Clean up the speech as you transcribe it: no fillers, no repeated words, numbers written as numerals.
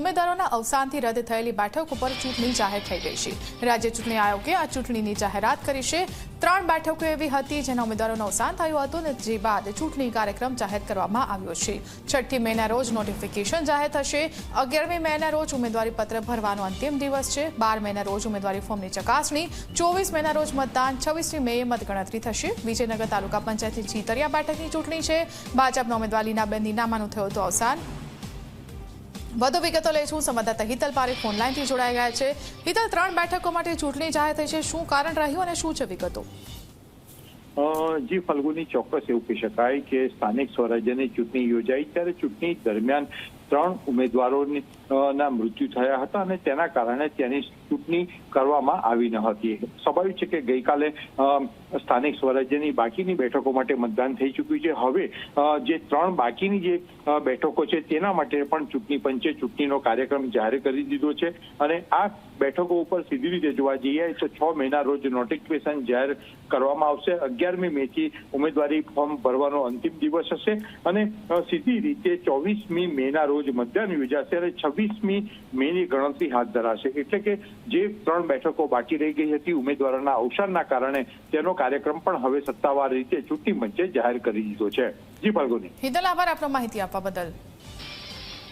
ઉમેદવારોના અવસાનથી રદ થયેલી બેઠક ઉપર ચૂંટણી જાહેર થઈ ગઈ છે। રાજ્ય ચૂંટણી આયોગે આ ચૂંટણીની જાહેરાત કરી છે। 3 બેઠકો એવી હતી જેના ઉમેદવારોનું અવસાન થયું હતું અને જે બાદ ચૂંટણી કાર્યક્રમ જાહેર કરવામાં આવ્યો છે। 6મી મેના રોજ નોટિફિકેશન જાહેર થશે। 11મી મેના રોજ ઉમેદવારી પત્ર ભરવાનો અંતિમ દિવસ છે। 12 મેના રોજ ઉમેદવારી ફોર્મની ચકાસણી, 24 મેના રોજ મતદાન, 26મી મેએ મતગણતરી થશે। વિજયનગર તાલુકા પંચાયતની ચીતરિયા બેઠકની ચૂંટણી છે। ભાજપના ઉમેદવાર લીનાબેન નીનામાનું થયું હતું અવસાન। વધુ વિગતો લઈશું સંવાદદાતા હિતલ પારેખ ફોન લાઈનથી જોડાઈ ગયા છે। હિતલ, 3 બેઠકો માટે ચૂંટણી જાહેર થઈ છે, શું કારણ રહ્યું અને શું છે વિગતો? જી ફલ્ગુની, ચોક્કસ એવું કહી શકાય કે સ્થાનિક સ્વરાજ્યની ચૂંટણી યોજાઈ ત્યારે ચૂંટણી દરમિયાન 3 ઉમેદવારોના મૃત્યુ થયા હતા અને તેના કારણે તેની ચૂંટણી કરવામાં આવી ન હતી। સ્વાભાવિક છે કે ગઈકાલે સ્થાનિક સ્વરાજ્યની બાકીની બેઠકો માટે મતદાન થઈ ચૂક્યું છે। હવે જે 3 બાકીની જે બેઠકો છે તેના માટે પણ ચૂંટણી પંચે ચૂંટણીનો કાર્યક્રમ જાહેર કરી દીધો છે અને આ બેઠકો ઉપર સીધી રીતે જોવા જઈએ તો 6 મેના રોજ નોટિફિકેશન જાહેર કરવામાં આવશે। 11મી મેથી ઉમેદવારી ફોર્મ ભરવાનો અંતિમ દિવસ હશે અને સીધી રીતે 24મી મેના રોજ મતદાન યોજાશે અને 26મી મેની ગણતરી હાથ ધરાશે। એટલે કે જે 3 બેઠકો બાકી રહી ગઈ હતી ઉમેદવારોના અવસાનના કારણે તેનો કાર્યક્રમ પણ હવે સત્તાવાર રીતે ચૂંટણી પંચે જાહેર કરી દીધો છે। જી ફલ્ગુની। હિતલ, આભાર આપનો માહિતી આપવા બદલ।